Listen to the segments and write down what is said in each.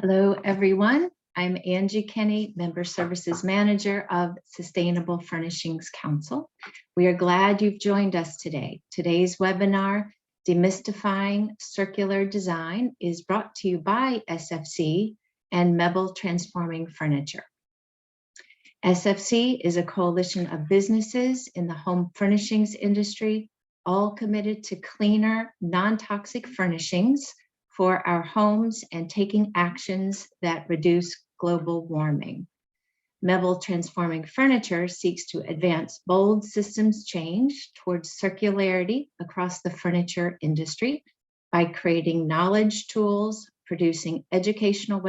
Hello, everyone. I'm Angie Kenny, Member Services Manager of Sustainable Furnishings Council. We are glad you've joined us today. Today's webinar, Demystifying Circular Design, is brought to you by SFC and mebl Transforming Furniture. SFC is a coalition of businesses in the home furnishings industry, all committed to cleaner, non-toxic furnishings for our homes and taking actions that reduce global warming. mebl Transforming Furniture seeks to advance bold systems change towards circularity across the furniture industry by creating knowledge tools, producing educational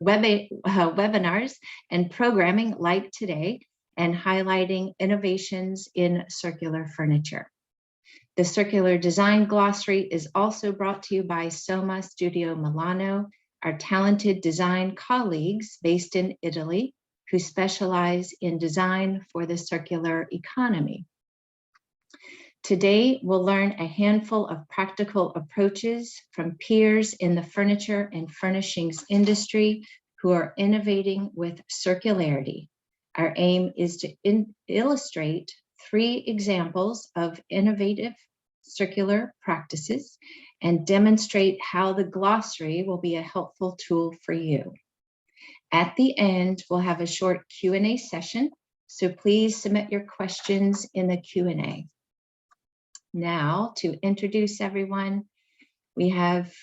webinars and programming like today, and highlighting innovations in circular furniture. The Circular Design Glossary is also brought to you by Soma Studio Milano, our talented design colleagues based in Italy who specialize in design for the circular economy. Today, we'll learn a handful of practical approaches from peers in the furniture and furnishings industry who are innovating with circularity. Our aim is to illustrate 3 examples of innovative circular practices and demonstrate how the glossary will be a helpful tool for you. At the end, we'll have a short Q&A session, so please submit your questions in the Q&A. Now, to introduce everyone, we have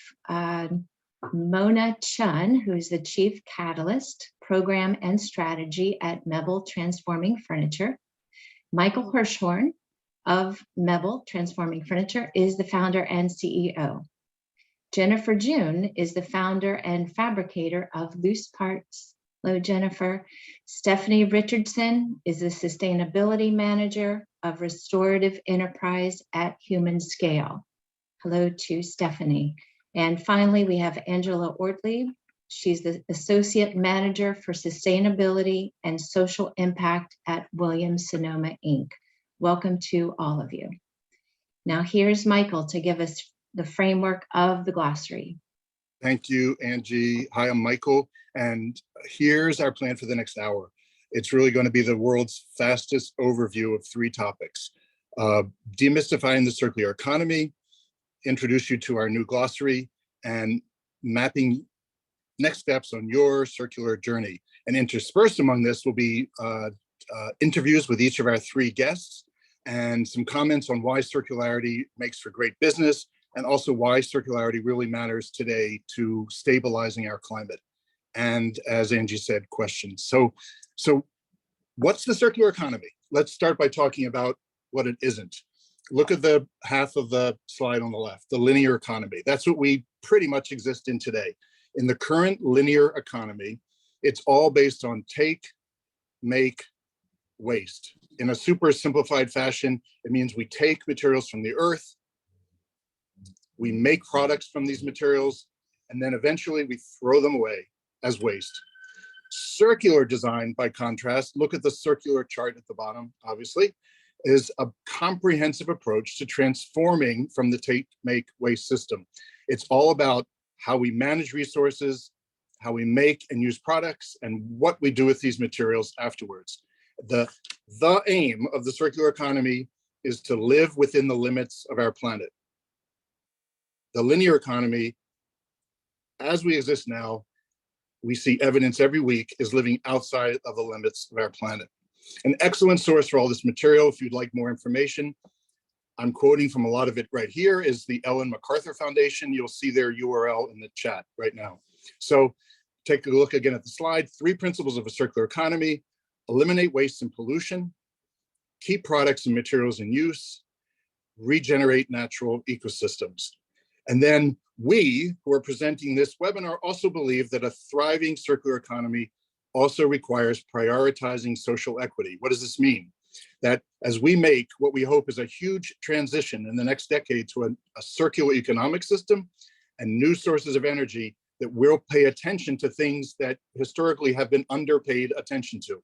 Mona Chun, who is the Chief Catalyst, Program and Strategy at mebl Transforming Furniture. Michael Hirschhorn of mebl Transforming Furniture is the founder and CEO. Jennifer June is the founder and fabricator of Loose Parts. Hello, Jennifer. Stephanie Richardson is the Sustainability Manager of Restorative Enterprise at Humanscale. Hello to Stephanie. And finally, we have Angela Ortlieb. She's the Associate Manager for Sustainability and Social Impact at Williams-Sonoma, Inc. Welcome to all of you. Now here's Michael to give us the framework of the glossary. Thank you, Angie. Hi, I'm Michael, and here's our plan for the next hour. It's really going to be the world's fastest overview of 3 topics. Demystifying the circular economy, introduce you to our new glossary, and mapping next steps on your circular journey. And interspersed among this will be interviews with each of our 3 guests and some comments on why circularity makes for great business and also why circularity really matters today to stabilizing our climate. And as Angie said, questions. So what's the circular economy? Let's start by talking about what it isn't. Look at the half of the slide on the left, the linear economy. That's what we pretty much exist in today. In the current linear economy, it's all based on take, make, waste. In a super simplified fashion, it means we take materials from the earth, we make products from these materials, and then eventually we throw them away as waste. Circular design, by contrast, look at the circular chart at the bottom, obviously, is a comprehensive approach to transforming from the take, make, waste system. It's all about how we manage resources, how we make and use products, and what we do with these materials afterwards. The aim of the circular economy is to live within the limits of our planet. The linear economy, as we exist now, we see evidence every week, is living outside of the limits of our planet. An excellent source for all this material, if you'd like more information, I'm quoting from a lot of it right here, is the Ellen MacArthur Foundation. You'll see their URL in the chat right now. So take a look again at the slide. 3 principles of a circular economy: eliminate waste and pollution, keep products and materials in use, regenerate natural ecosystems. And then we, who are presenting this webinar, also believe that a thriving circular economy also requires prioritizing social equity. What does this mean? That as we make what we hope is a huge transition in the next decade to a circular economic system and new sources of energy, that we'll pay attention to things that historically have been underpaid attention to.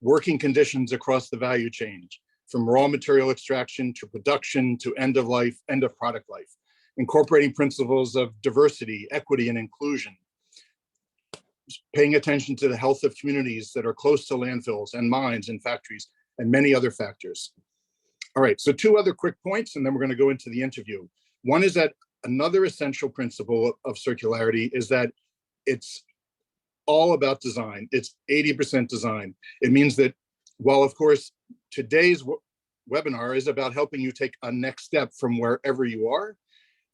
Working conditions across the value chain, from raw material extraction to production to end of life, end of product life. incorporating principles of diversity, equity, and inclusion, paying attention to the health of communities that are close to landfills and mines and factories, and many other factors. All right, so 2 other quick points, and then we're going to go into the interview. One is that another essential principle of circularity is that it's all about design. It's 80% design. It means that while, of course, today's webinar is about helping you take a next step from wherever you are,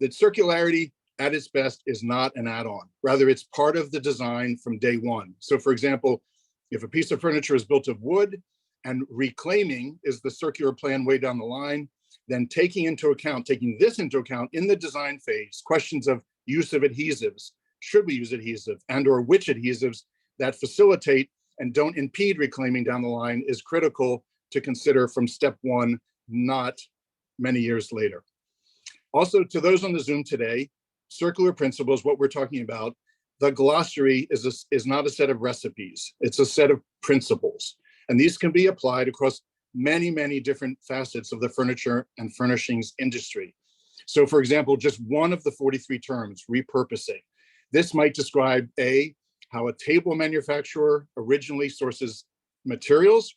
that circularity at its best is not an add-on. Rather, it's part of the design from day one. So for example, if a piece of furniture is built of wood and reclaiming is the circular plan way down the line, then taking this into account in the design phase, questions of use of adhesives, should we use adhesive, and or which adhesives that facilitate and don't impede reclaiming down the line is critical to consider from step 1, not many years later. Also, to those on the Zoom today, circular principles, what we're talking about, the glossary is not a set of recipes, it's a set of principles. And these can be applied across many, many different facets of the furniture and furnishings industry. So for example, just one of the 43 terms, repurposing. This might describe how a table manufacturer originally sources materials,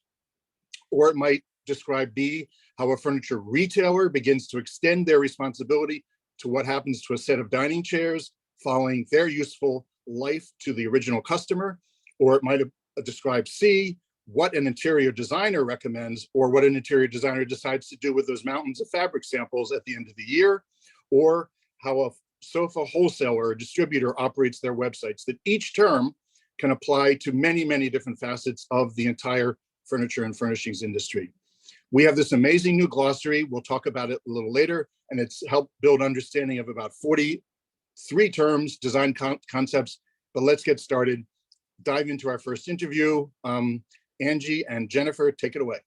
or it might describe B, how a furniture retailer begins to extend their responsibility to what happens to a set of dining chairs following their useful life to the original customer, or it might have described C, what an interior designer recommends, or what an interior designer decides to do with those mountains of fabric samples at the end of the year, or how a sofa wholesaler or distributor operates their websites. That each term can apply to many, many different facets of the entire furniture and furnishings industry. We have this amazing new glossary. We'll talk about it a little later, and it's helped build understanding of about 43 terms, design concepts. But let's get started. Dive into our first interview. Angie and Jennifer, take it away.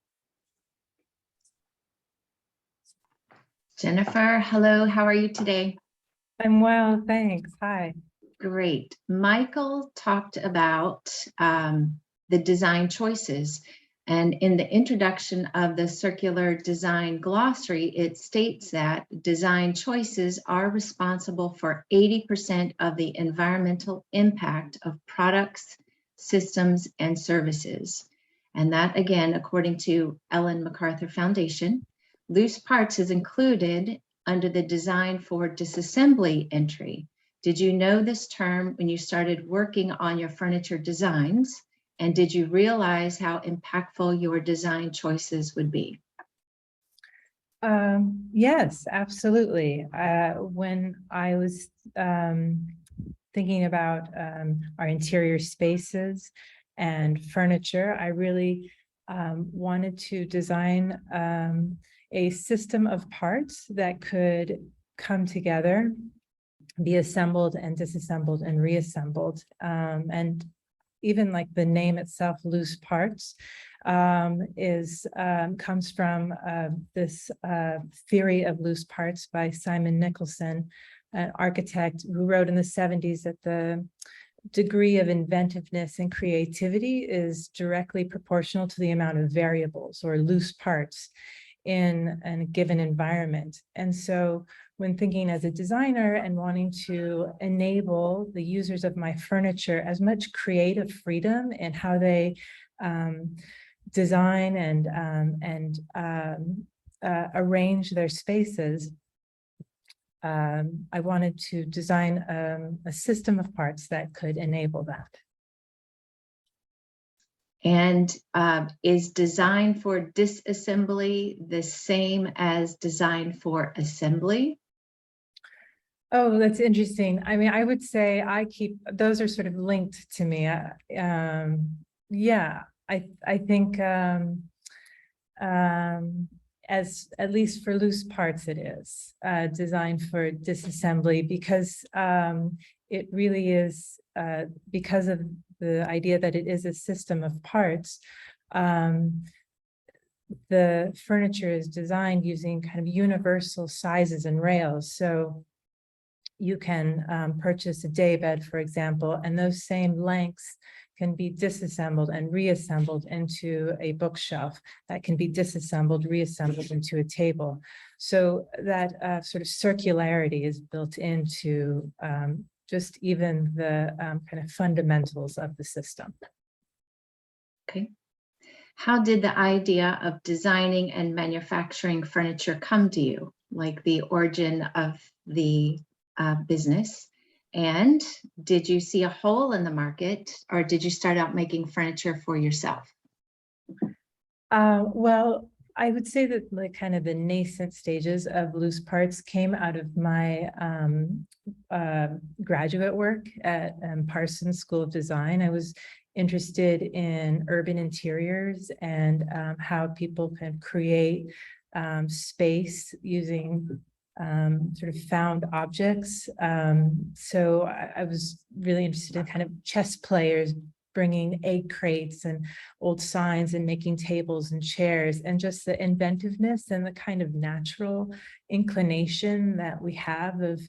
Jennifer, hello, how are you today? I'm well, thanks. Hi. Great. Michael talked about the design choices. And in the introduction of the Circular Design Glossary, it states that design choices are responsible for 80% of the environmental impact of products, systems, and services. And that, again, according to Ellen MacArthur Foundation, loose parts is included under the design for disassembly entry. Did you know this term when you started working on your furniture designs? And did you realize how impactful your design choices would be? Yes, absolutely. When I was thinking about our interior spaces and furniture, I really wanted to design a system of parts that could come together, be assembled and disassembled and reassembled. And even like the name itself, loose parts, comes from this theory of loose parts by Simon Nicholson, an architect who wrote in the 70s that the degree of inventiveness and creativity is directly proportional to the amount of variables or loose parts in a given environment. And so when thinking as a designer and wanting to enable the users of my furniture as much creative freedom in how they design and arrange their spaces, I wanted to design a system of parts that could enable that. And is design for disassembly the same as design for assembly? Oh, that's interesting. I mean, I would say those are sort of linked to me. Yeah, I think as at least for loose parts, it is designed for disassembly because it really is because of the idea that it is a system of parts. The furniture is designed using kind of universal sizes and rails. So you can purchase a daybed, for example, and those same lengths can be disassembled and reassembled into a bookshelf that can be disassembled, reassembled into a table. So that sort of circularity is built into just even the kind of fundamentals of the system. Okay. How did the idea of designing and manufacturing furniture come to you, like the origin of the business? And did you see a hole in the market, or did you start out making furniture for yourself? Well, I would say that like kind of the nascent stages of Loose Parts came out of my graduate work at Parsons School of Design. I was interested in urban interiors and how people can create space using sort of found objects. So I was really interested in kind of chess players bringing egg crates and old signs and making tables and chairs, and just the inventiveness and the kind of natural inclination that we have of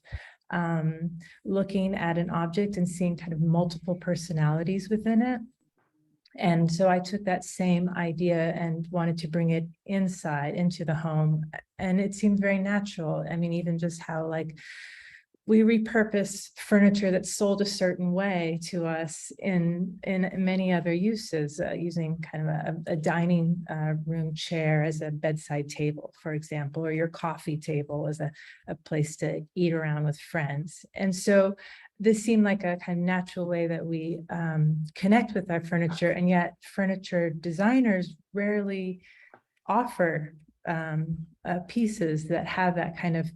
looking at an object and seeing kind of multiple personalities within it. And so I took that same idea and wanted to bring it inside into the home. And it seemed very natural. I mean, even just how like we repurpose furniture that's sold a certain way to us in many other uses, using kind of a dining room chair as a bedside table, for example, or your coffee table as a place to eat around with friends. And so this seemed like a kind of natural way that we connect with our furniture, and yet furniture designers rarely offer pieces that have that kind of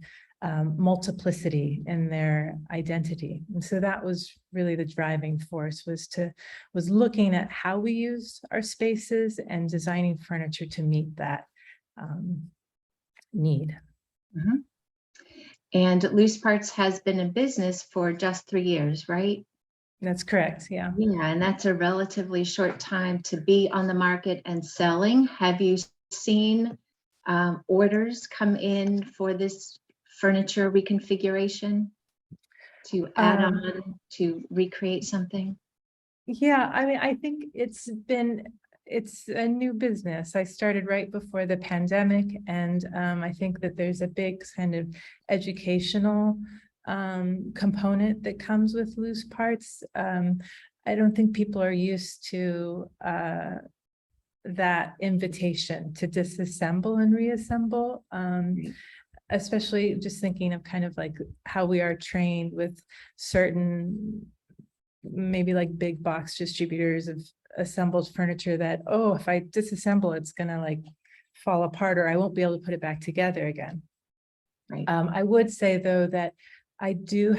multiplicity in their identity. And so that was really the driving force, was looking at how we use our spaces and designing furniture to meet that need. Mm-hmm. And Loose Parts has been in business for just 3 years, right? That's correct, yeah. Yeah, and that's a relatively short time to be on the market and selling. Have you seen orders come in for this furniture reconfiguration to add on, to recreate something? Yeah, I mean, I think it's a new business. I started right before the pandemic, and I think that there's a big kind of educational component that comes with Loose Parts. I don't think people are used to that invitation to disassemble and reassemble. Especially just thinking of kind of like how we are trained with certain, maybe like big box distributors of assembled furniture that, oh, if I disassemble, it's gonna like fall apart, or I won't be able to put it back together again. Right. I would say though that I do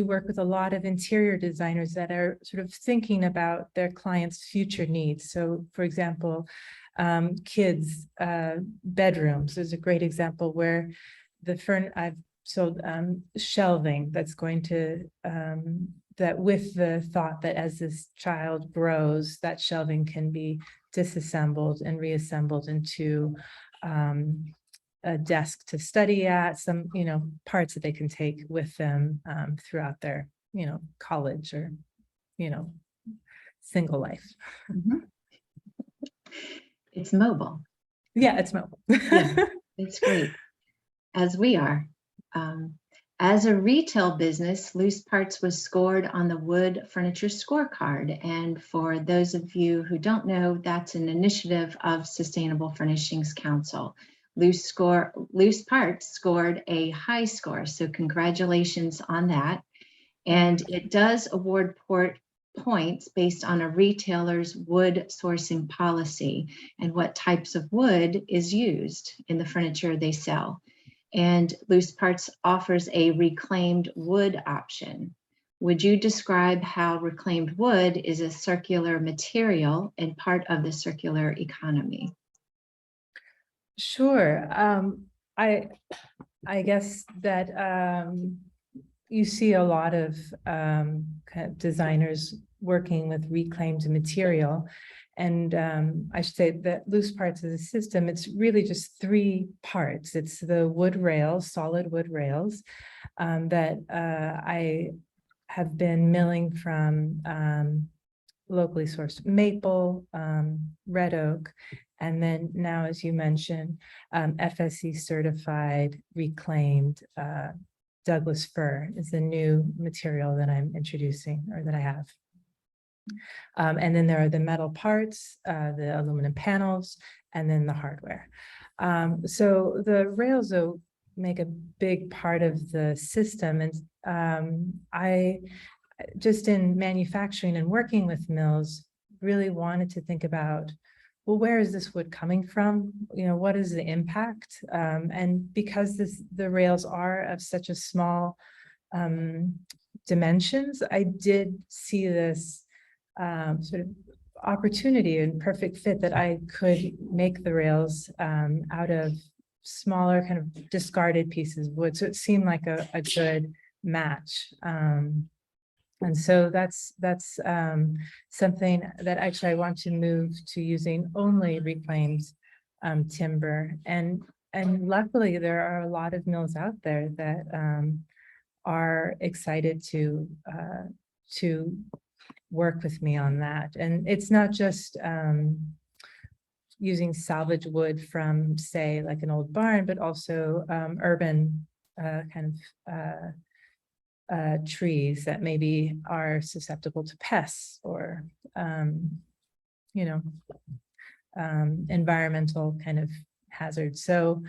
work with a lot of interior designers that are sort of thinking about their clients' future needs. So for example, kids' bedrooms is a great example where I've sold shelving that's going to, that with the thought that as this child grows, that shelving can be disassembled and reassembled into a desk to study at, some, parts that they can take with them throughout their, college or, single life. Mm-hmm. It's mobile. Yeah, it's mobile. Yeah, it's great, as we are. As a retail business, Loose Parts was scored on the Wood Furniture Scorecard. And for those of you who don't know, that's an initiative of Sustainable Furnishings Council. Loose Parts scored a high score, so congratulations on that. And it does award points based on a retailer's wood sourcing policy and what types of wood is used in the furniture they sell. And Loose Parts offers a reclaimed wood option. Would you describe how reclaimed wood is a circular material and part of the circular economy? Sure. I guess that you see a lot of kind of designers working with reclaimed material. And I should say that Loose Parts as a system, it's really just 3 parts. It's the wood rails, solid wood rails, that I have been milling from locally sourced maple, red oak, and then now, as you mentioned, FSC certified reclaimed Douglas fir is the new material that I'm introducing, or that I have. And then there are the metal parts, the aluminum panels, and then the hardware. So the rails though make a big part of the system, and I just in manufacturing and working with mills really wanted to think about, well, where is this wood coming from? You know, what is the impact? And because the rails are of such a small dimensions, I did see this sort of opportunity and perfect fit that I could make the rails out of smaller kind of discarded pieces of wood. So it seemed like a good match. And so that's something that actually I want to move to using only reclaimed timber. And luckily there are a lot of mills out there that are excited to work with me on that. And it's not just using salvage wood from, say, like an old barn, but also urban kind of trees that maybe are susceptible to pests or, you know, environmental kind of hazards. So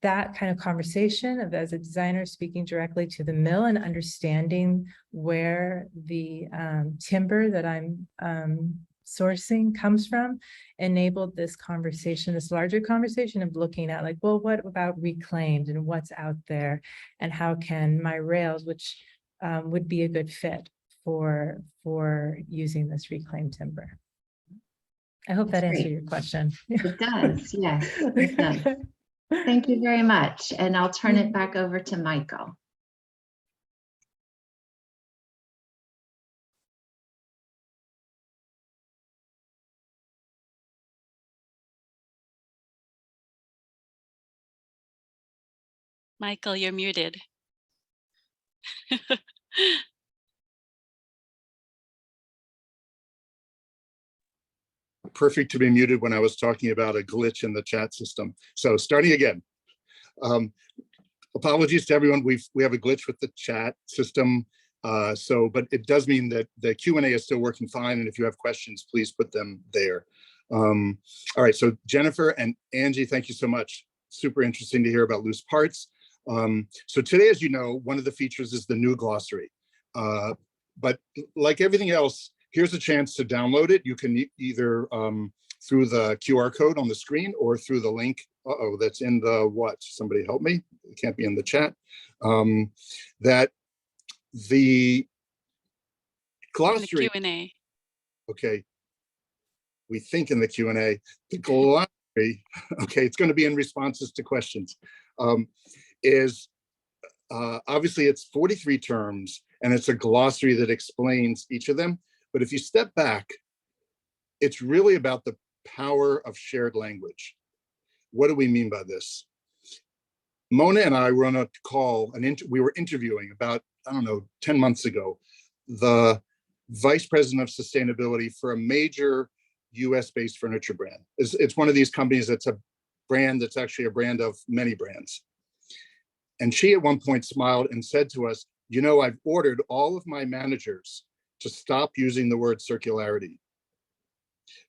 that kind of conversation of, as a designer, speaking directly to the mill and understanding where the timber that I'm sourcing comes from, enabled this conversation, this larger conversation of looking at like, well, what about reclaimed and what's out there, and how can my rails, which would be a good fit for using this reclaimed timber. I hope that answered your question. It does, yes, it does. Thank you very much. And I'll turn it back over to Michael. Michael, you're muted. Perfect to be muted when I was talking about a glitch in the chat system. So starting again. Apologies to everyone. We have a glitch with the chat system. But it does mean that the Q&A is still working fine. And if you have questions, please put them there. All right, so Jennifer and Angie, thank you so much. Super interesting to hear about loose parts. So today, as you know, one of the features is the new glossary. But like everything else, here's a chance to download it. You can either through the QR code on the screen or through the link. Uh-oh, that's in the what? Somebody help me. It can't be in the chat. That the glossary. In the Q&A. Okay. We think in the Q&A. The glossary, okay, it's going to be in responses to questions, is obviously it's 43 terms and it's a glossary that explains each of them. But if you step back, it's really about the power of shared language. What do we mean by this? Mona and I were on a call, and we were interviewing about, I don't know, 10 months ago, the vice president of sustainability for a major US-based furniture brand. It's one of these companies that's a brand that's actually a brand of many brands. And she at one point smiled and said to us, you know, I've ordered all of my managers to stop using the word circularity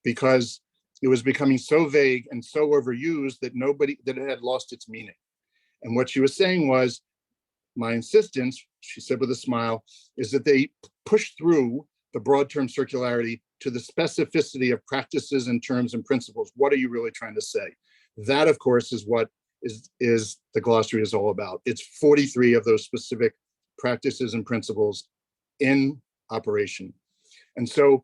because it was becoming so vague and so overused that it had lost its meaning. And what she was saying was, my insistence, she said with a smile, is that they push through the broad term circularity to the specificity of practices and terms and principles. What are you really trying to say? That, of course, is what is the glossary is all about. It's 43 of those specific practices and principles in operation. And so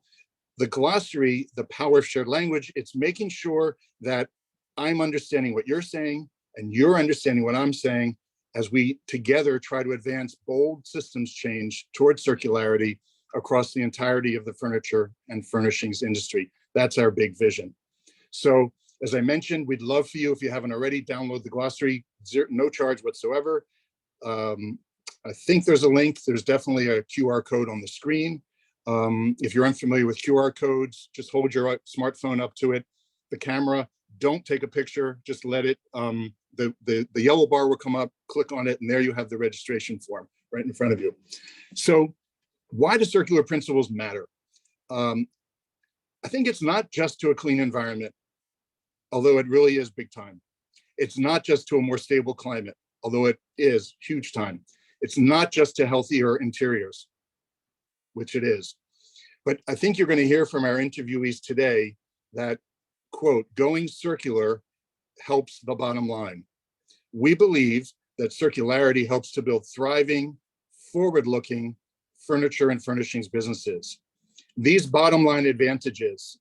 the glossary, the power of shared language, it's making sure that I'm understanding what you're saying and you're understanding what I'm saying as we together try to advance bold systems change towards circularity across the entirety of the furniture and furnishings industry. That's our big vision. So as I mentioned, we'd love for you, if you haven't already, download the glossary, no charge whatsoever. I think there's a link. There's definitely a QR code on the screen. If you're unfamiliar with QR codes, just hold your smartphone up to it. The camera, don't take a picture, just let it, the yellow bar will come up, click on it, and there you have the registration form right in front of you. So why do circular principles matter? I think it's not just to a clean environment, although it really is big time. It's not just to a more stable climate, although it is huge time. It's not just to healthier interiors, which it is. But I think you're going to hear from our interviewees today that, quote, going circular helps the bottom line. We believe that circularity helps to build thriving, forward-looking furniture and furnishings businesses. These bottom line advantages,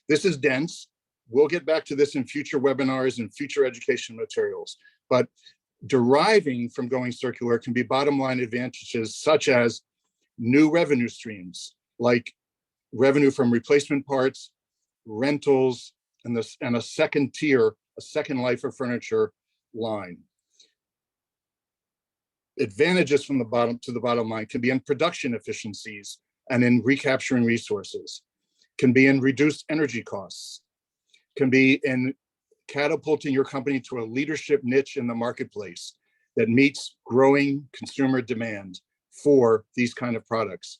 this is dense. We'll get back to this in future webinars and future education materials, but deriving from going circular can be bottom line advantages such as new revenue streams, like revenue from replacement parts, rentals, and a second tier, a second life of furniture line. Advantages from the bottom to the bottom line can be in production efficiencies and in recapturing resources, can be in reduced energy costs, can be in catapulting your company to a leadership niche in the marketplace that meets growing consumer demand for these kind of products.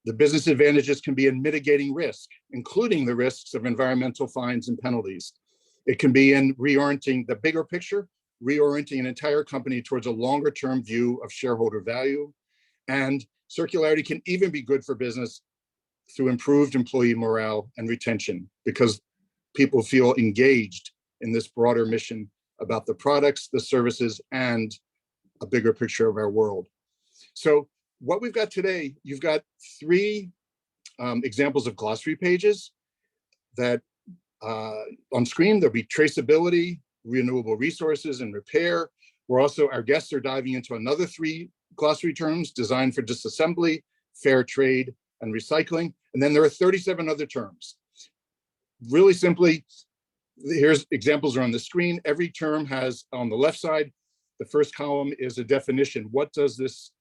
The business advantages can be in mitigating risk, including the risks of environmental fines and penalties. It can be in reorienting the bigger picture, reorienting an entire company towards a longer term view of shareholder value. And circularity can even be good for business through improved employee morale and retention, because people feel engaged in this broader mission about the products, the services, and a bigger picture of our world. So what we've got today, you've got three examples of glossary pages that on screen. There'll be traceability, renewable resources, and repair. Our guests are diving into another three glossary terms: designed for disassembly, fair trade, and recycling. And then there are 37 other terms. Really simply, here's examples are on the screen. Every term has, on the left side, the first column is a definition. What does this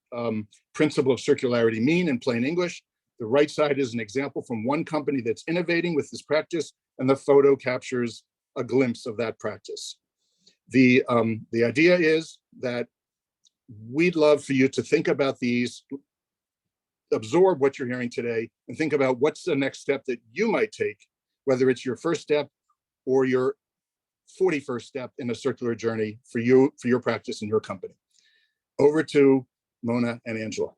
principle of circularity mean in plain English? The right side is an example from one company that's innovating with this practice, and the photo captures a glimpse of that practice. The idea is that we'd love for you to think about these, absorb what you're hearing today, and think about what's the next step that you might take, whether it's your first step or your 41st step in a circular journey for you, for your practice and your company. Over to Mona and Angela.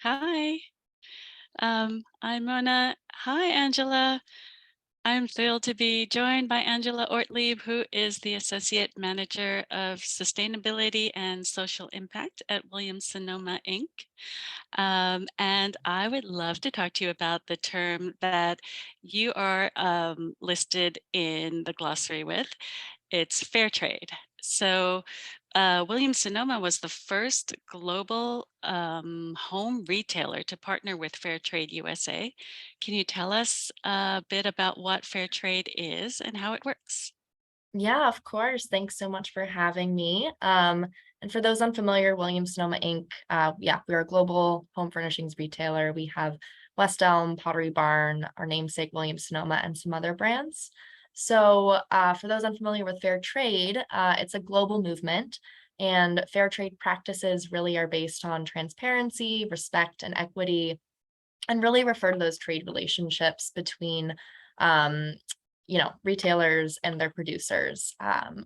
Hi, I'm Mona. Hi, Angela. I'm thrilled to be joined by Angela Ortlieb, who is the Associate Manager of Sustainability and Social Impact at Williams-Sonoma, Inc. And I would love to talk to you about the term that you are listed in the glossary with. It's fair trade. So Williams-Sonoma was the first global home retailer to partner with Fair Trade USA. Can you tell us a bit about what fair trade is and how it works? Yeah, of course. Thanks so much for having me. And for those unfamiliar, Williams-Sonoma Inc., we're a global home furnishings retailer. We have West Elm, Pottery Barn, our namesake Williams-Sonoma, and some other brands. So for those unfamiliar with fair trade, it's a global movement, and fair trade practices really are based on transparency, respect, and equity, and really refer to those trade relationships between retailers and their producers,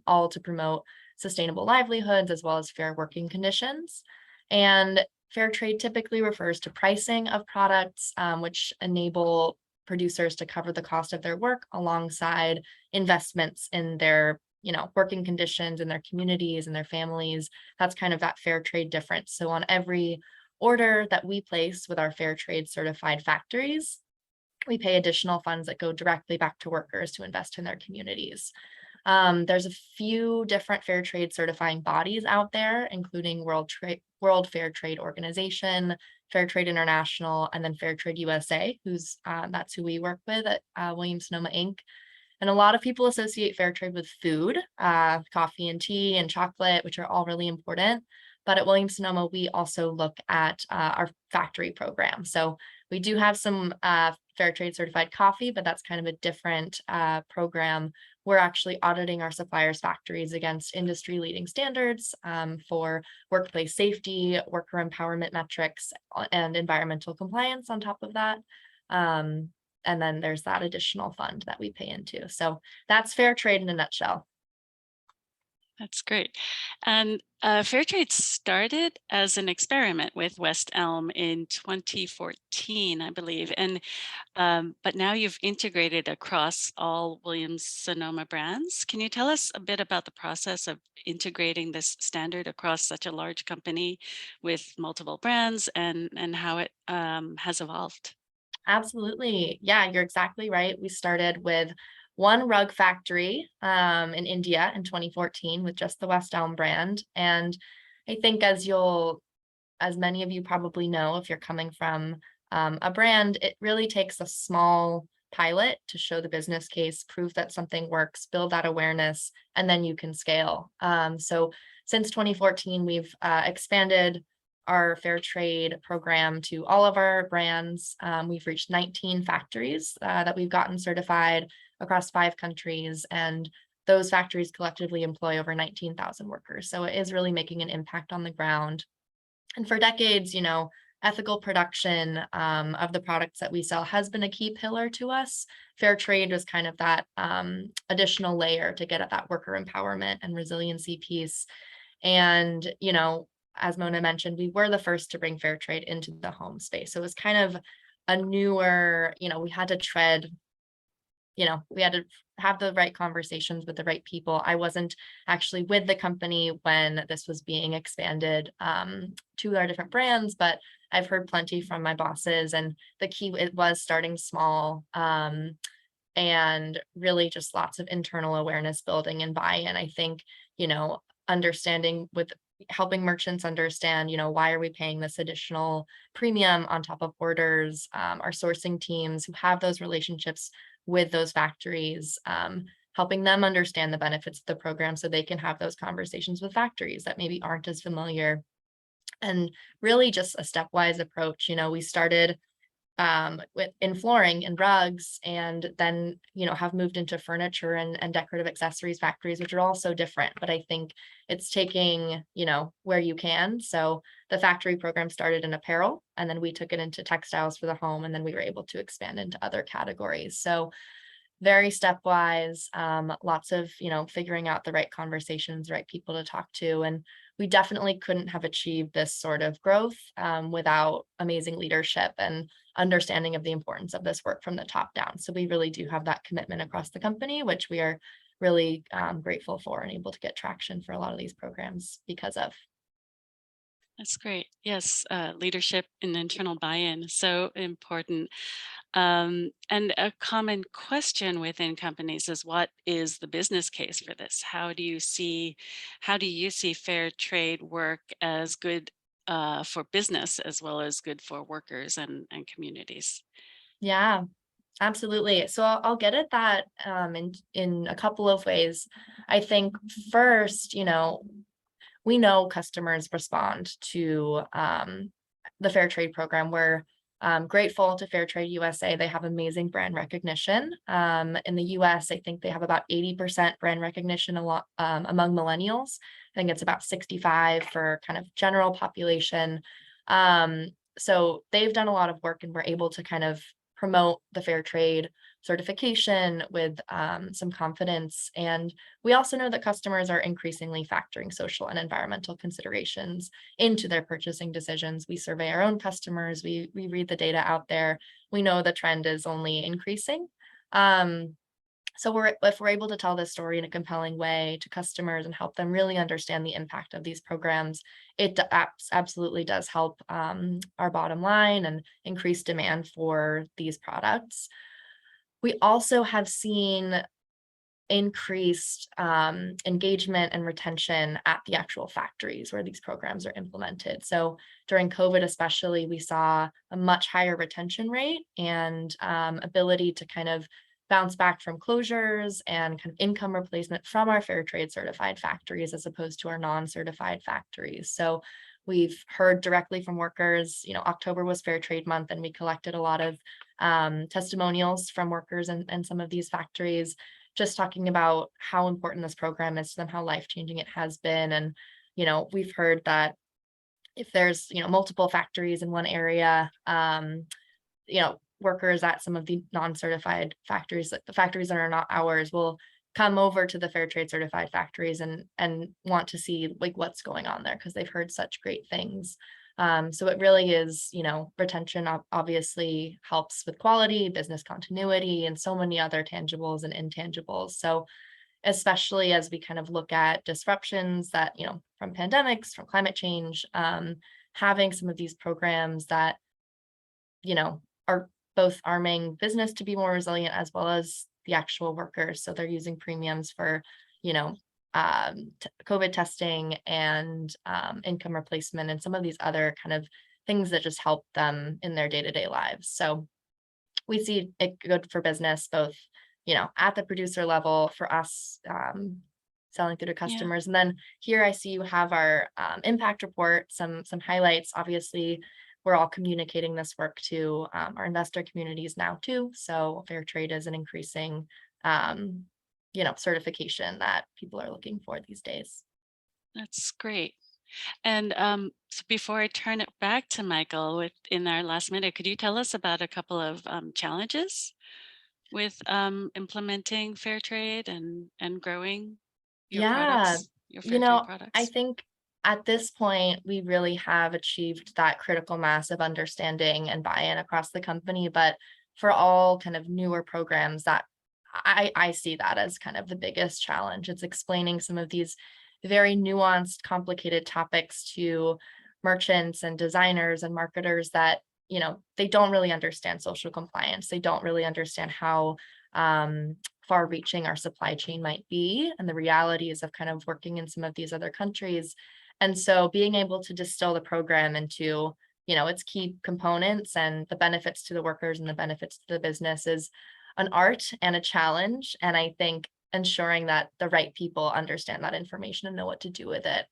all to promote sustainable livelihoods as well as fair working conditions. And fair trade typically refers to pricing of products, which enable producers to cover the cost of their work alongside investments in their working conditions in their communities and their families. That's kind of that fair trade difference. So on every order that we place with our fair trade certified factories, we pay additional funds that go directly back to workers to invest in their communities. There's a few different fair trade certifying bodies out there, including World Fair Trade Organization, Fair Trade International, and then Fair Trade USA, that's who we work with at Williams-Sonoma Inc. And a lot of people associate fair trade with food, coffee and tea and chocolate, which are all really important. But at Williams-Sonoma, we also look at our factory program. So we do have some fair trade certified coffee, but that's kind of a different program. We're actually auditing our suppliers' factories against industry leading standards for workplace safety, worker empowerment metrics, and environmental compliance on top of that. And then there's that additional fund that we pay into. So that's fair trade in a nutshell. That's great. And fair trade started as an experiment with West Elm in 2014, I believe. And but now you've integrated across all Williams-Sonoma brands. Can you tell us a bit about the process of integrating this standard across such a large company with multiple brands and how it has evolved? Absolutely. Yeah, you're exactly right. We started with one rug factory in India in 2014 with just the West Elm brand. And I think as many of you probably know, if you're coming from a brand, it really takes a small pilot to show the business case, prove that something works, build that awareness, and then you can scale. So since 2014, we've expanded our fair trade program to all of our brands. We've reached 19 factories that we've gotten certified across 5 countries, and those factories collectively employ over 19,000 workers. So it is really making an impact on the ground. And for decades, ethical production of the products that we sell has been a key pillar to us. Fair trade was kind of that additional layer to get at that worker empowerment and resiliency piece. And, as Mona mentioned, we were the first to bring fair trade into the home space. So it was kind of a newer, we had to tread, we had to have the right conversations with the right people. I wasn't actually with the company when this was being expanded to our different brands, but I've heard plenty from my bosses, and the key, it was starting small and really just lots of internal awareness building and buy-in. I think, understanding with helping merchants understand, why are we paying this additional premium on top of orders, our sourcing teams who have those relationships with those factories, helping them understand the benefits of the program so they can have those conversations with factories that maybe aren't as familiar. And really just a stepwise approach. We started in flooring and rugs, and then have moved into furniture and decorative accessories factories, which are all so different. But I think it's taking where you can. So the factory program started in apparel, and then we took it into textiles for the home, and then we were able to expand into other categories. So very stepwise, lots of figuring out the right conversations, the right people to talk to. And we definitely couldn't have achieved this sort of growth without amazing leadership and understanding of the importance of this work from the top down. So we really do have that commitment across the company, which we are really grateful for and able to get traction for a lot of these programs because of. That's great. Yes, leadership and internal buy-in is so important. And a common question within companies is, what is the business case for this? How do you see fair trade work as good for business as well as good for workers and communities? Yeah, absolutely. So I'll get at that in a couple of ways. I think first, we know customers respond to the fair trade program. We're grateful to Fair Trade USA. They have amazing brand recognition. In the US, I think they have about 80% brand recognition among millennials. I think it's about 65 for kind of general population. So they've done a lot of work, and we're able to kind of promote the fair trade certification with some confidence. And we also know that customers are increasingly factoring social and environmental considerations into their purchasing decisions. We survey our own customers, we read the data out there. We know the trend is only increasing. So if we're able to tell this story in a compelling way to customers and help them really understand the impact of these programs, it absolutely does help our bottom line and increase demand for these products. We also have seen increased engagement and retention at the actual factories where these programs are implemented. So during COVID especially, we saw a much higher retention rate and ability to kind of bounce back from closures and kind of income replacement from our fair trade certified factories as opposed to our non-certified factories. So we've heard directly from workers, October was fair trade month, and we collected a lot of testimonials from workers in some of these factories, just talking about how important this program is to them, how life-changing it has been. And, we've heard that if there's, multiple factories in one area, workers at some of the non-certified factories, like the factories that are not ours, will come over to the fair trade certified factories and want to see like what's going on there because they've heard such great things. So it really is, retention obviously helps with quality, business continuity, and so many other tangibles and intangibles. So especially as we kind of look at disruptions that, from pandemics, from climate change, having some of these programs that, are both arming business to be more resilient as well as the actual workers. So they're using premiums for, COVID testing and income replacement and some of these other kind of things that just help them in their day-to-day lives. So we see it good for business, both, at the producer level for us selling through to customers. And then here I see you have our impact report, some highlights. Obviously, we're all communicating this work to our investor communities now too. So fair trade is an increasing, certification that people are looking for these days. That's great. And so before I turn it back to Michael, in our last minute, could you tell us about a couple of challenges with implementing fair trade and growing your products, your fair trade products? I think at this point, we really have achieved that critical mass of understanding and buy-in across the company. But for all kind of newer programs, that I see that as kind of the biggest challenge. It's explaining some of these very nuanced, complicated topics to merchants and designers and marketers that, they don't really understand social compliance. They don't really understand how far-reaching our supply chain might be and the realities of kind of working in some of these other countries. And so being able to distill the program into, its key components and the benefits to the workers and the benefits to the business is an art and a challenge. And I think ensuring that the right people understand that information and know what to do with it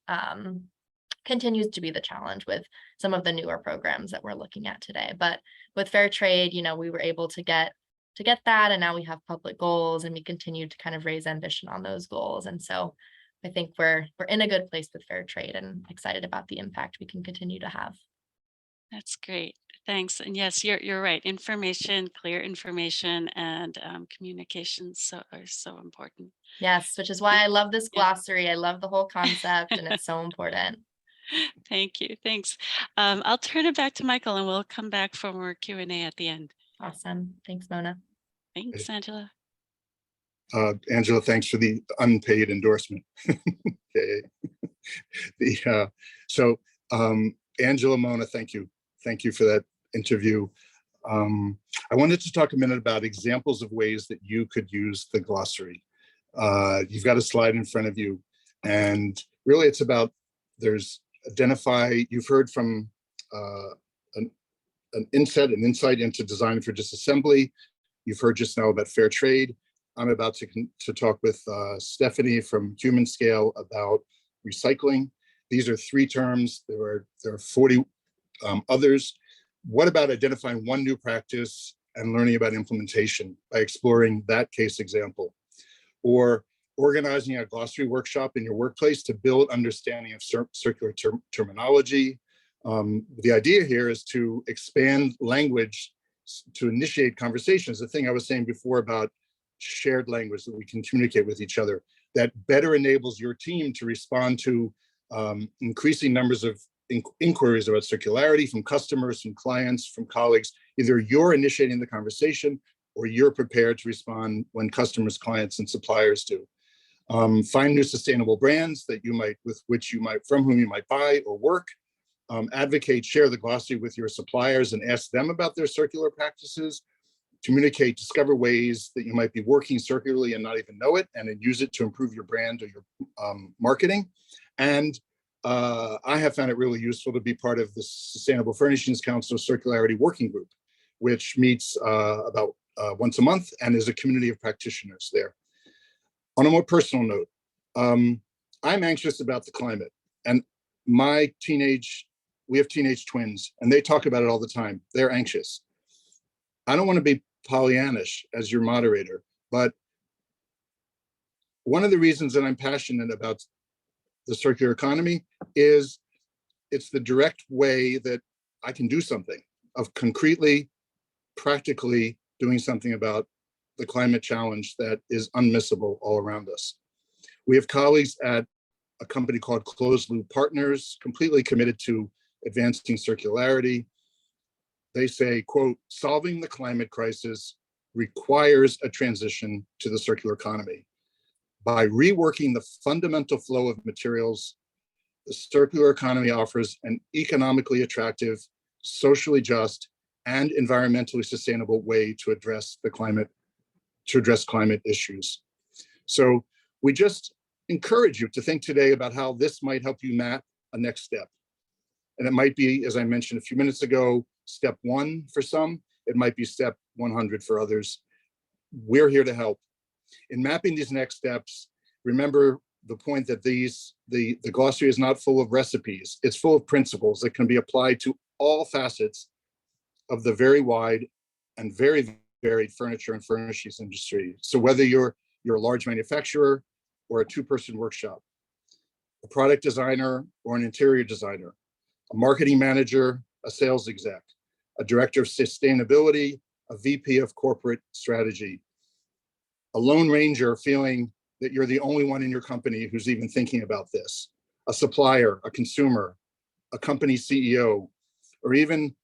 continues to be the challenge with some of the newer programs that we're looking at today. But with fair trade, we were able to get that, and now we have public goals, and we continue to kind of raise ambition on those goals. And so I think we're in a good place with fair trade and excited about the impact we can continue to have. That's great. Thanks. And yes, you're right. Clear information and communications are so important. Yes, which is why I love this glossary. I love the whole concept, and it's so important. Thank you. Thanks. I'll turn it back to Michael, and we'll come back for more Q&A at the end. Awesome. Thanks, Mona. Thanks, Angela. Angela, thanks for the unpaid endorsement. Okay. Angela, Mona, thank you. Thank you for that interview. I wanted to talk a minute about examples of ways that you could use the glossary. You've got a slide in front of you, and really it's about, you've heard from an insight into design for disassembly. You've heard just now about fair trade. I'm about to talk with Stephanie from Humanscale about recycling. These are 3 terms. There are 40 others. What about identifying one new practice and learning about implementation by exploring that case example? Or organizing a glossary workshop in your workplace to build understanding of circular terminology. The idea here is to expand language to initiate conversations. The thing I was saying before about shared language that we can communicate with each other, that better enables your team to respond to increasing numbers of inquiries about circularity from customers, from clients, from colleagues. Either you're initiating the conversation or you're prepared to respond when customers, clients, and suppliers do. Find new sustainable brands that from whom you might buy or work. Advocate, share the glossary with your suppliers and ask them about their circular practices. Communicate, discover ways that you might be working circularly and not even know it, and then use it to improve your brand or your marketing. And I have found it really useful to be part of the Sustainable Furnishings Council Circularity Working Group, which meets about once a month and is a community of practitioners there. On a more personal note, I'm anxious about the climate, and we have teenage twins, and they talk about it all the time. They're anxious. I don't want to be Pollyannish as your moderator, but one of the reasons that I'm passionate about the circular economy is it's the direct way that I can do something, of concretely, practically doing something about the climate challenge that is unmissable all around us. We have colleagues at a company called Closed Loop Partners, completely committed to advancing circularity. They say, quote, solving the climate crisis requires a transition to the circular economy. By reworking the fundamental flow of materials, the circular economy offers an economically attractive, socially just, and environmentally sustainable way to address climate issues. So we just encourage you to think today about how this might help you map a next step. And it might be, as I mentioned a few minutes ago, step 1 for some, it might be step 100 for others. We're here to help. In mapping these next steps, remember the point that the glossary is not full of recipes. It's full of principles that can be applied to all facets of the very wide and very varied furniture and furnishings industry. So whether you're a large manufacturer or a 2-person workshop, a product designer or an interior designer, a marketing manager, a sales exec, a director of sustainability, a VP of corporate strategy, a lone ranger feeling that you're the only one in your company who's even thinking about this, a supplier, a consumer, a company CEO, or even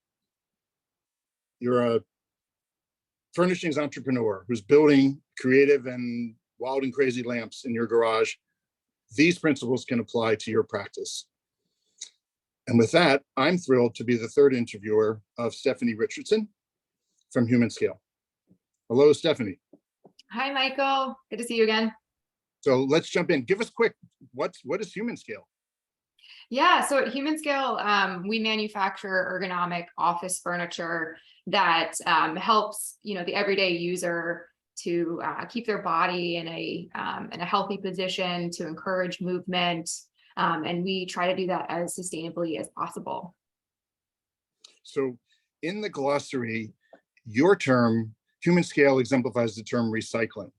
you're a furnishings entrepreneur who's building creative and wild and crazy lamps in your garage. These principles can apply to your practice. And with that, I'm thrilled to be the third interviewer of Stephanie Richardson from Humanscale. Hello, Stephanie. Hi, Michael. Good to see you again. So let's jump in. Give us quick, what is Humanscale? Yeah, so at Humanscale, we manufacture ergonomic office furniture that helps the everyday user to keep their body in a healthy position, to encourage movement, and we try to do that as sustainably as possible. So in the glossary, your term, Humanscale, exemplifies the term recycling.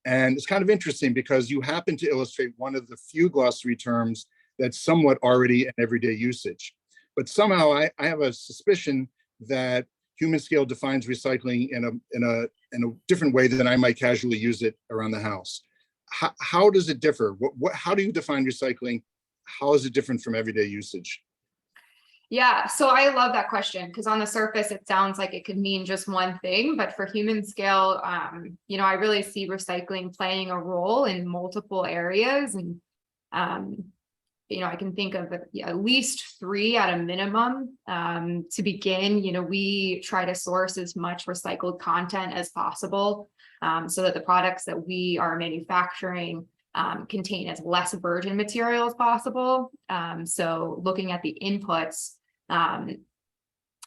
And it's kind of interesting because you happen to illustrate one of the few glossary terms that's somewhat already in everyday usage. But somehow I have a suspicion that Humanscale defines recycling in a different way than I might casually use it around the house. How does it differ? How do you define recycling? How is it different from everyday usage? Yeah, so I love that question because on the surface, it sounds like it could mean just one thing, but for Humanscale, I really see recycling playing a role in multiple areas. And, I can think of at least 3 at a minimum. To begin, we try to source as much recycled content as possible so that the products that we are manufacturing contain as less virgin material as possible. So looking at the inputs,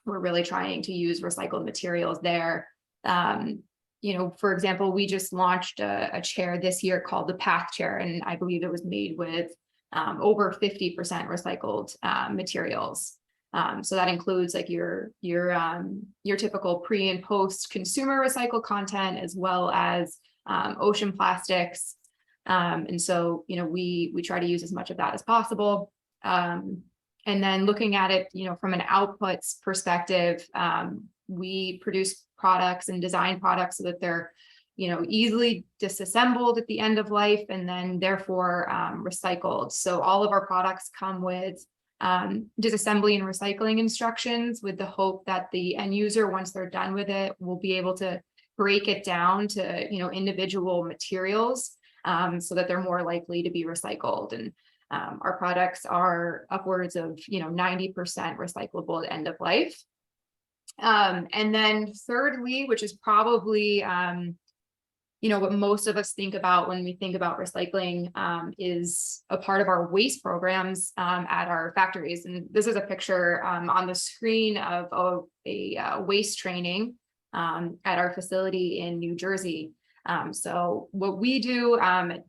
we're really trying to use recycled materials there. For example, we just launched a chair this year called the Path Chair, and I believe it was made with over 50% recycled materials. So that includes like your typical pre and post consumer recycled content, as well as ocean plastics. And so, we try to use as much of that as possible. And then looking at it, from an outputs perspective, we produce products and design products so that they're, easily disassembled at the end of life and then therefore recycled. So all of our products come with disassembly and recycling instructions with the hope that the end user, once they're done with it, will be able to break it down to, individual materials so that they're more likely to be recycled. And our products are upwards of 90% recyclable at end of life. And then thirdly, which is probably what most of us think about when we think about recycling, is a part of our waste programs at our factories. And this is a picture on the screen of a waste training at our facility in New Jersey. So what we do, at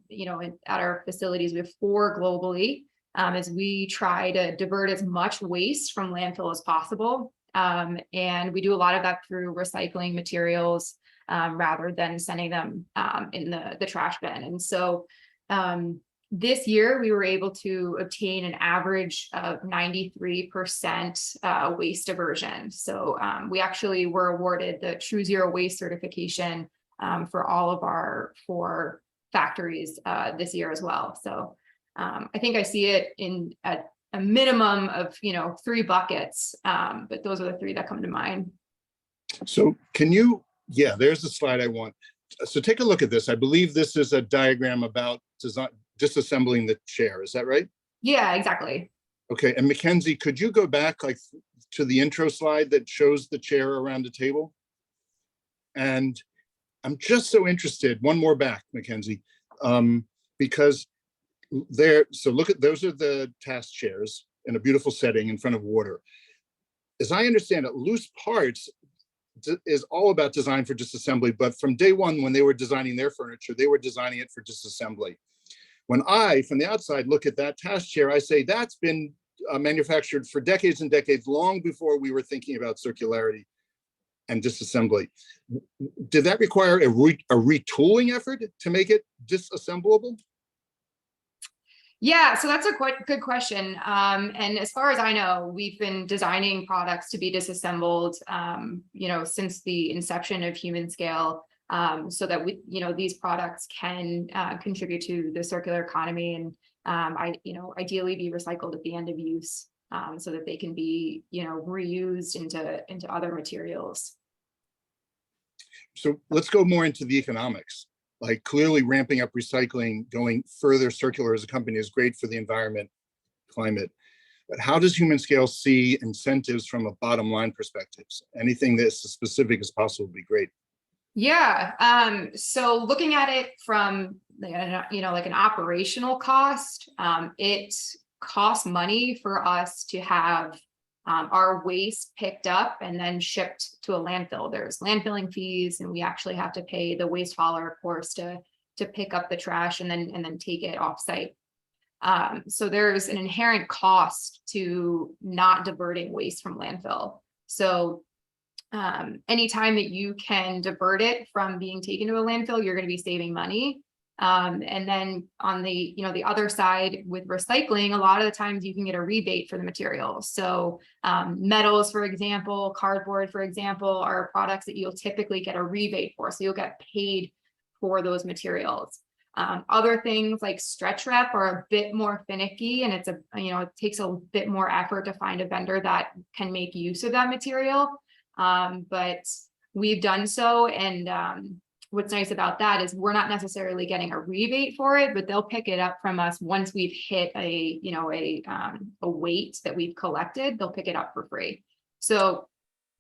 our facilities, we have 4 globally, is we try to divert as much waste from landfill as possible. And we do a lot of that through recycling materials, rather than sending them in the trash bin. And so this year we were able to obtain an average of 93% waste diversion. So we actually were awarded the True Zero Waste certification for all of our 4 factories this year as well. So I think I see it in a minimum of 3 buckets, but those are the 3 that come to mind. So can you, yeah, there's the slide I want. So take a look at this. I believe this is a diagram about disassembling the chair. Is that right? Yeah, exactly. Okay, and Mackenzie, could you go back like to the intro slide that shows the chair around the table? And I'm just so interested, one more back, Mackenzie, because so look at, those are the task chairs in a beautiful setting in front of water. As I understand it, Loose Parts is all about design for disassembly, but from day one, when they were designing their furniture, they were designing it for disassembly. When I, from the outside, look at that task chair, I say that's been manufactured for decades and decades, long before we were thinking about circularity and disassembly. Did that require a retooling effort to make it disassemblable? Yeah, so that's a quite good question. And as far as I know, we've been designing products to be disassembled, since the inception of Humanscale, so that these products can contribute to the circular economy and, ideally be recycled at the end of use, so that they can be, reused into other materials. So let's go more into the economics. Like, clearly ramping up recycling, going further circular as a company is great for the environment, climate. But how does Humanscale see incentives from a bottom line perspective? Anything that's as specific as possible would be great. Yeah. So looking at it from, like an operational cost, it costs money for us to have our waste picked up and then shipped to a landfill. There's landfilling fees, and we actually have to pay the waste hauler, of course, to pick up the trash and then take it off site. So there's an inherent cost to not diverting waste from landfill. So anytime that you can divert it from being taken to a landfill, you're going to be saving money. And then on the, the other side with recycling, a lot of the times you can get a rebate for the material. So metals, for example, cardboard, for example, are products that you'll typically get a rebate for. So you'll get paid for those materials. Other things like stretch wrap are a bit more finicky, and it takes a bit more effort to find a vendor that can make use of that material. But we've done so, and what's nice about that is we're not necessarily getting a rebate for it, but they'll pick it up from us once we've hit a weight that we've collected. They'll pick it up for free. So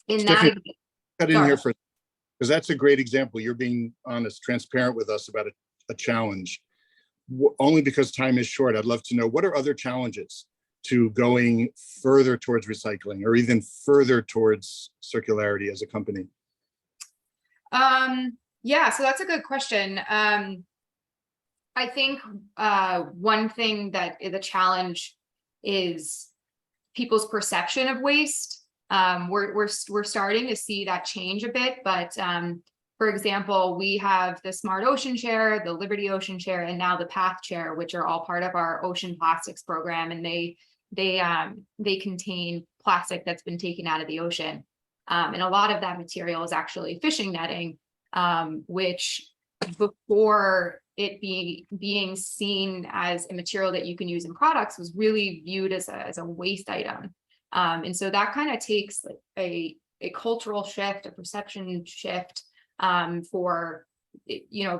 in Stephanie, that, cut in here for, because that's a great example. You're being honest, transparent with us about a challenge. Only because time is short, I'd love to know, what are other challenges to going further towards recycling or even further towards circularity as a company? Yeah, so that's a good question. I think one thing that is a challenge is people's perception of waste. We're starting to see that change a bit, but for example, we have the Smart Ocean Chair, the Liberty Ocean Chair, and now the Path Chair, which are all part of our ocean plastics program, and they contain plastic that's been taken out of the ocean, and a lot of that material is actually fishing netting. Which before it being seen as a material that you can use in products was really viewed as a waste item. And so that kind of takes a cultural shift, a perception shift, for,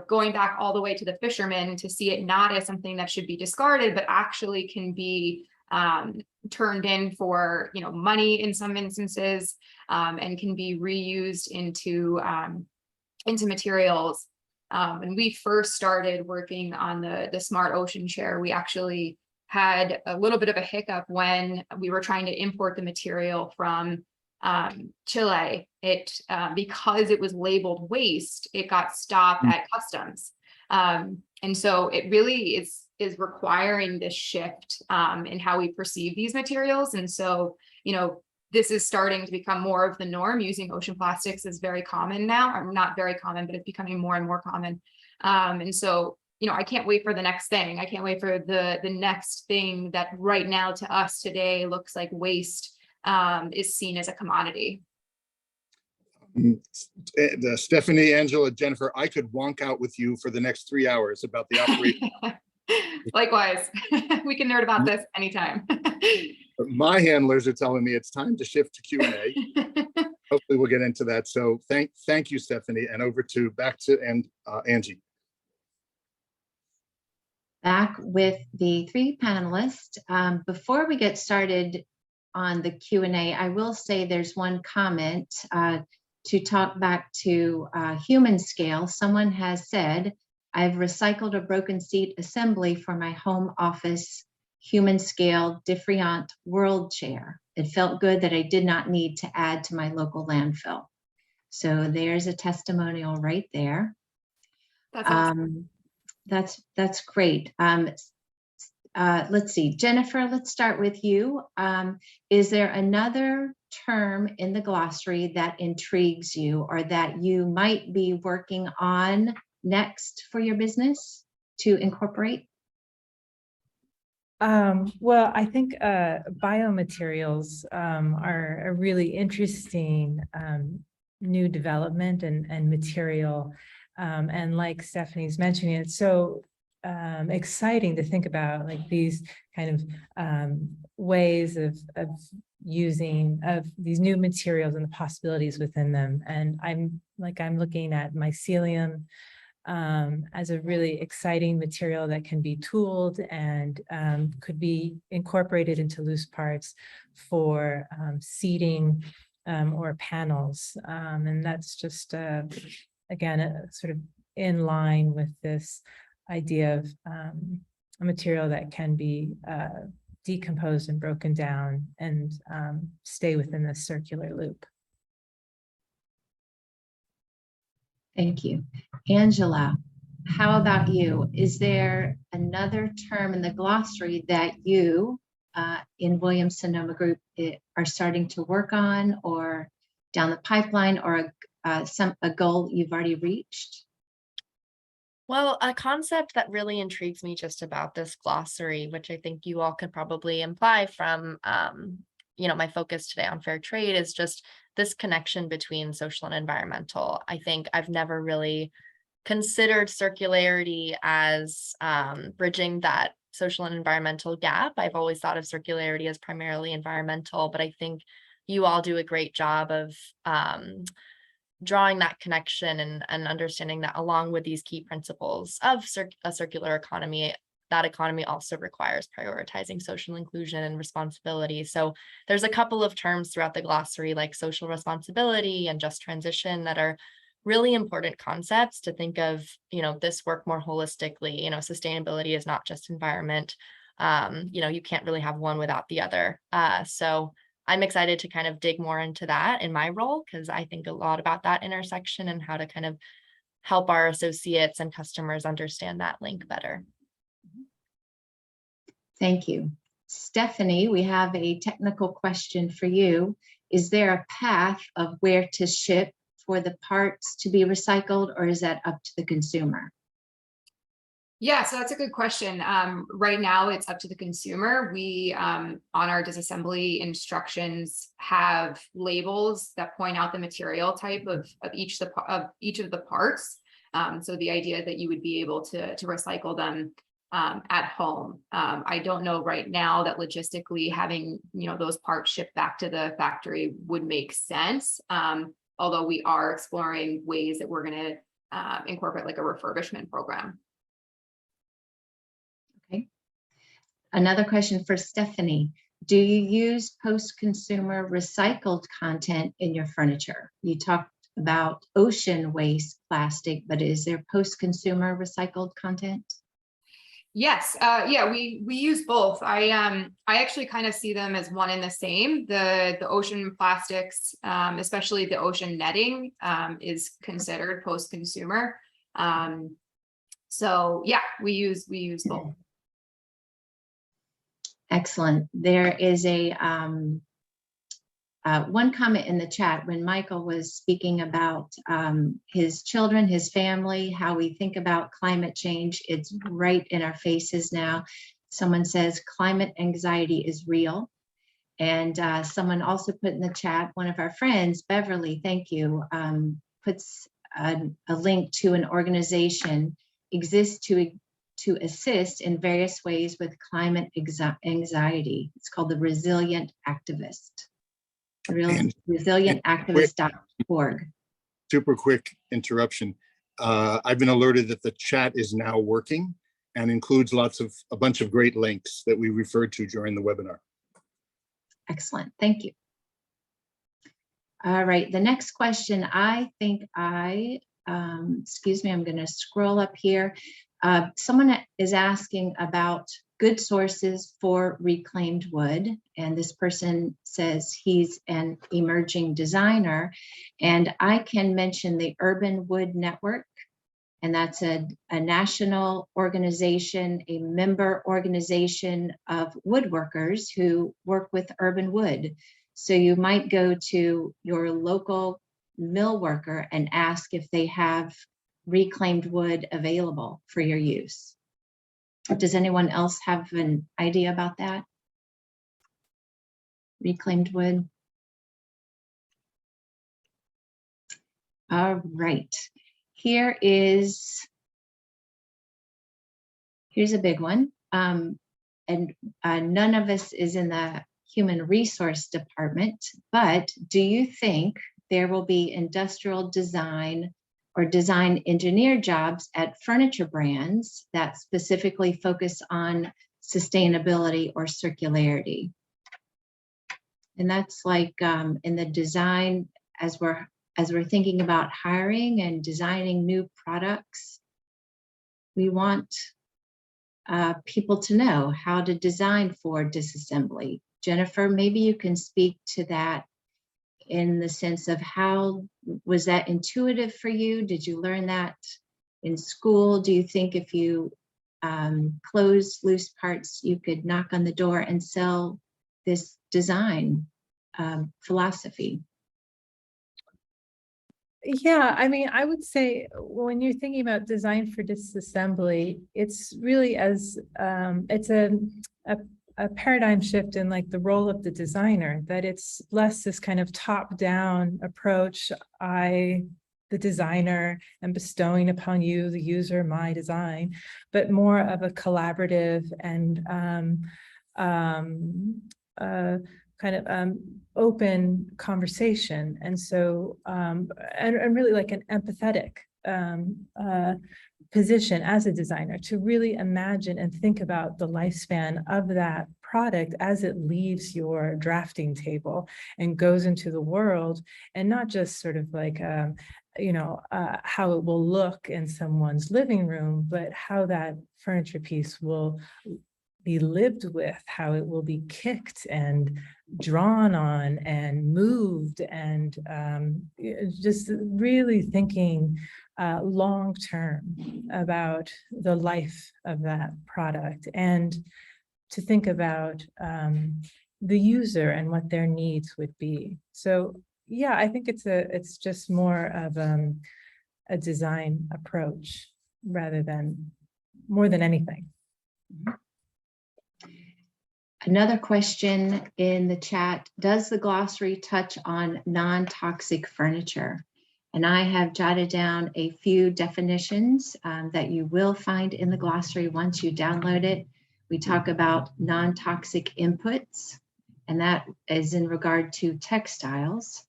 going back all the way to the fishermen to see it not as something that should be discarded, but actually can be turned in for, money in some instances, and can be reused into materials. When we first started working on the Smart Ocean Chair, we actually had a little bit of a hiccup when we were trying to import the material from Chile, because it was labeled waste, it got stopped at customs. And so it really is requiring this shift in how we perceive these materials. And so, this is starting to become more of the norm. Using ocean plastics is very common now, or not very common, but it's becoming more and more common. And so, I can't wait for the next thing. I can't wait for the next thing that right now to us today looks like waste is seen as a commodity. Stephanie, Angela, Jennifer, I could wonk out with you for the next 3 hours about the operation. Likewise, we can nerd about this anytime. My handlers are telling me it's time to shift to Q&A. Hopefully we'll get into that. So thank you, Stephanie, and back to Angie. Back with the three panelists. Before we get started on the Q&A, I will say there's one comment to talk back to Humanscale. Someone has said, I've recycled a broken seat assembly for my home office Humanscale Diffriant World Chair. It felt good that I did not need to add to my local landfill. So there's a testimonial right there. That's awesome. That's great. Let's see, Jennifer, let's start with you. Is there another term in the glossary that intrigues you or that you might be working on next for your business to incorporate? Well, I think biomaterials are a really interesting new development and material. And like Stephanie's mentioning, it's so exciting to think about like these kind of ways of using these new materials and the possibilities within them. And I'm looking at mycelium as a really exciting material that can be tooled and could be incorporated into loose parts for seating or panels. And that's just, again, sort of in line with this idea of a material that can be decomposed and broken down and stay within the circular loop. Thank you. Angela, how about you? Is there another term in the glossary that you in Williams-Sonoma Group are starting to work on or down the pipeline, or a goal you've already reached? Well, a concept that really intrigues me just about this glossary, which I think you all could probably imply from, my focus today on fair trade, is just this connection between social and environmental. I think I've never really considered circularity as bridging that social and environmental gap. I've always thought of circularity as primarily environmental, but I think you all do a great job of drawing that connection and understanding that along with these key principles of a circular economy, that economy also requires prioritizing social inclusion and responsibility. So there's a couple of terms throughout the glossary like social responsibility and just transition that are really important concepts to think of, this work more holistically. Sustainability is not just environment. You can't really have one without the other. So I'm excited to kind of dig more into that in my role, because I think a lot about that intersection and how to kind of help our associates and customers understand that link better. Thank you. Stephanie, we have a technical question for you. Is there a path of where to ship for the parts to be recycled, or is that up to the consumer? Yeah, so that's a good question. Right now, it's up to the consumer. We, on our disassembly instructions, have labels that point out the material type of each of the parts. So the idea that you would be able to recycle them at home. I don't know right now that logistically having those parts shipped back to the factory would make sense. Although we are exploring ways that we're going to incorporate like a refurbishment program. Okay. Another question for Stephanie. Do you use post-consumer recycled content in your furniture? You talked about ocean waste plastic, but is there post-consumer recycled content? Yes, yeah, we use both. I actually kind of see them as one and the same. The ocean plastics, especially the ocean netting, is considered post-consumer. So yeah, we use both. Excellent. There is a one comment in the chat when Michael was speaking about his children, his family, how we think about climate change. It's right in our faces now. Someone says climate anxiety is real. And someone also put in the chat, one of our friends, Beverly, thank you, puts a link to an organization exists to assist in various ways with climate anxiety. It's called the Resilient Activist. Resilientactivist.org. Super quick interruption. I've been alerted that the chat is now working and includes a bunch of great links that we referred to during the webinar. Excellent, thank you. All right, the next question, I think excuse me, I'm going to scroll up here. Someone is asking about good sources for reclaimed wood. And this person says he's an emerging designer. And I can mention the Urban Wood Network. And that's a national organization, a member organization of woodworkers who work with urban wood. So you might go to your local mill worker and ask if they have reclaimed wood available for your use. Does anyone else have an idea about that? Reclaimed wood? All right. Here's a big one. And none of us is in the human resource department, but do you think there will be industrial design or design engineer jobs at furniture brands that specifically focus on sustainability or circularity? And that's like in the design, as we're thinking about hiring and designing new products, we want people to know how to design for disassembly. Jennifer, maybe you can speak to that in the sense of how was that intuitive for you? Did you learn that in school? Do you think if you close loose parts, you could knock on the door and sell this design philosophy? Yeah, I mean, I would say when you're thinking about design for disassembly, it's really as it's a paradigm shift in like the role of the designer, that it's less this kind of top-down approach. I, the designer, am bestowing upon you, the user, my design, but more of a collaborative and kind of open conversation. And so, and really like an empathetic position as a designer to really imagine and think about the lifespan of that product as it leaves your drafting table and goes into the world, and not just sort of like, you know, how it will look in someone's living room, but how that furniture piece will be lived with, how it will be kicked and drawn on and moved, and just really thinking long-term about the life of that product, and to think about the user and what their needs would be. So yeah, I think it's just more of a design approach rather than more than anything. Another question in the chat, does the glossary touch on non-toxic furniture? And I have jotted down a few definitions that you will find in the glossary once you download it. We talk about non-toxic inputs, and that is in regard to textiles.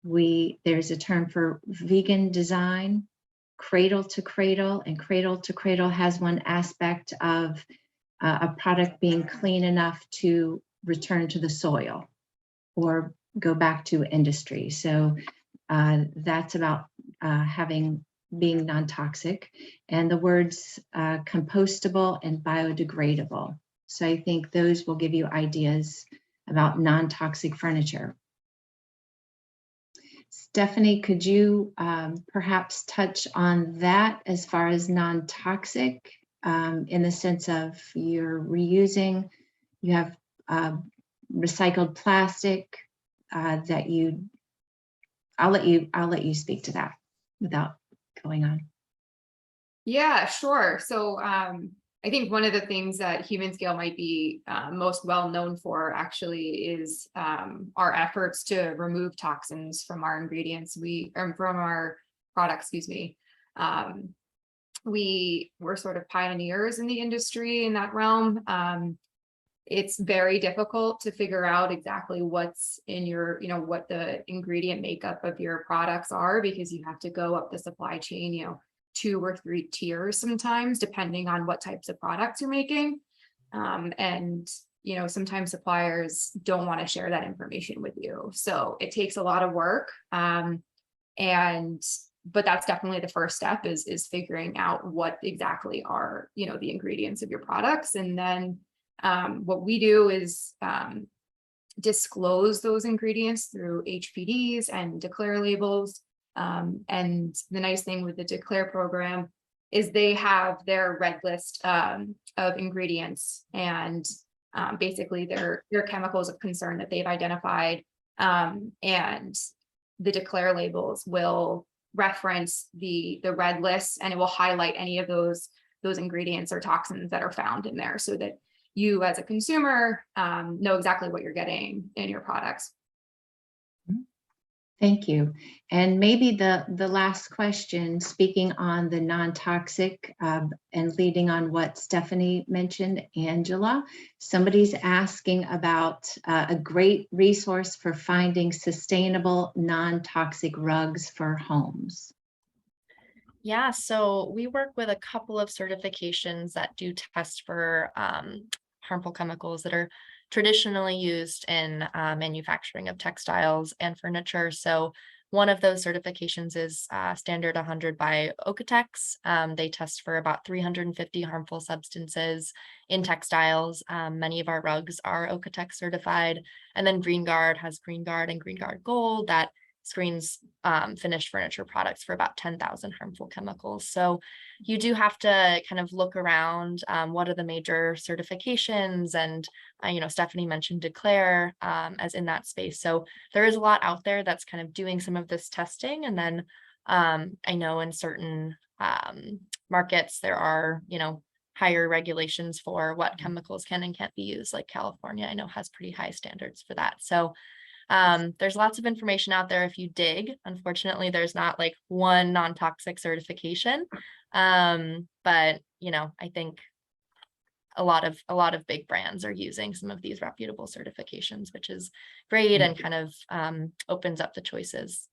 There's a term for vegan design, cradle to cradle, and cradle to cradle has one aspect of a product being clean enough to return to the soil or go back to industry. So that's about having being non-toxic, and the words compostable and biodegradable. So I think those will give you ideas about non-toxic furniture. Stephanie, could you perhaps touch on that as far as non-toxic, in the sense of you're reusing, you have recycled plastic that I'll let you speak to that without going on. Yeah, sure. So I think one of the things that Humanscale might be most well known for actually is our efforts to remove toxins from our ingredients. From our products, excuse me. We were sort of pioneers in the industry in that realm. It's very difficult to figure out exactly what's in your, what the ingredient makeup of your products are, because you have to go up the supply chain, 2 or 3 tiers sometimes, depending on what types of products you're making. And, sometimes suppliers don't want to share that information with you. So it takes a lot of work. But that's definitely the first step is figuring out what exactly are, the ingredients of your products. And then what we do is disclose those ingredients through HPDs and declare labels. And the nice thing with the declare program is they have their red list of ingredients and basically their chemicals of concern that they've identified. And the declare labels will reference the red list, and it will highlight any of those ingredients or toxins that are found in there, so that you as a consumer know exactly what you're getting in your products. Thank you. And maybe the last question, speaking on the non-toxic and leading on what Stephanie mentioned, Angela, somebody's asking about a great resource for finding sustainable non-toxic rugs for homes. Yeah, so we work with a couple of certifications that do test for harmful chemicals that are traditionally used in manufacturing of textiles and furniture. So one of those certifications is Standard 100 by Okotex. They test for about 350 harmful substances in textiles. Many of our rugs are Okotex certified. And then GreenGuard has GreenGuard and GreenGuard Gold that screens finished furniture products for about 10,000 harmful chemicals. So you do have to kind of look around, what are the major certifications, and Stephanie mentioned Declare as in that space. So there is a lot out there that's kind of doing some of this testing. And then I know in certain markets there are higher regulations for what chemicals can and can't be used, like California I know has pretty high standards for that. So there's lots of information out there if you dig. Unfortunately, there's not like one non-toxic certification. But I think a lot of big brands are using some of these reputable certifications, which is great and kind of opens up the choices.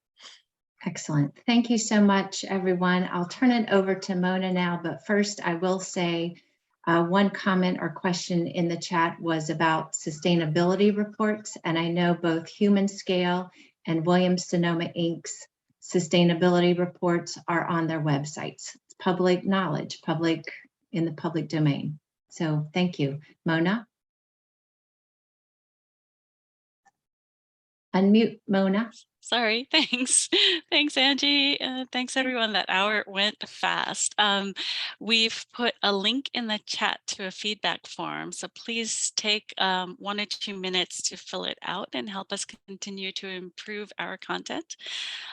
Excellent. Thank you so much, everyone. I'll turn it over to Mona now, but first I will say one comment or question in the chat was about sustainability reports, and I know both Humanscale and Williams-Sonoma Inc.'s sustainability reports are on their websites. It's public knowledge, in the public domain. So thank you. Mona? Unmute, Mona. Sorry, thanks. Thanks, Angie. Thanks, everyone. That hour went fast. We've put a link in the chat to a feedback form, so please take 1 or 2 minutes to fill it out and help us continue to improve our content.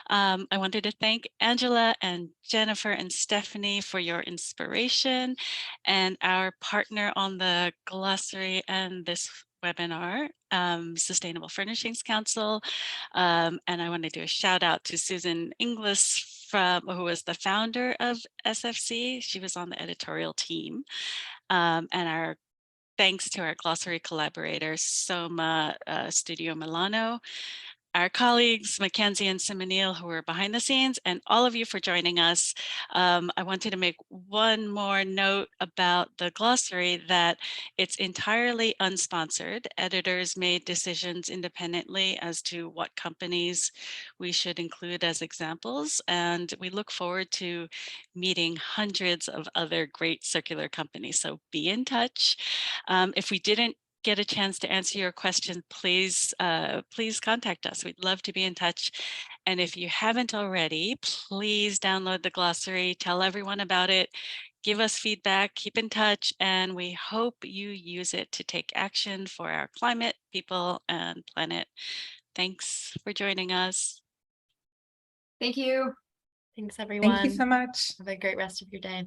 I wanted to thank Angela and Jennifer and Stephanie for your inspiration, and our partner on the glossary and this webinar, Sustainable Furnishings Council. And I want to do a shout out to Susan Inglis, who was the founder of SFC. She was on the editorial team. And our thanks to our glossary collaborators, Soma Studio Milano, our colleagues, Mackenzie and Simonil, who are behind the scenes, and all of you for joining us. I wanted to make one more note about the glossary, that it's entirely unsponsored. Editors made decisions independently as to what companies we should include as examples, and we look forward to meeting hundreds of other great circular companies. So be in touch. If we didn't get a chance to answer your question, please contact us. We'd love to be in touch. And if you haven't already, please download the glossary, tell everyone about it, give us feedback, keep in touch, and we hope you use it to take action for our climate, people, and planet. Thanks for joining us. Thank you. Thanks, everyone. Thank you so much. Have a great rest of your day.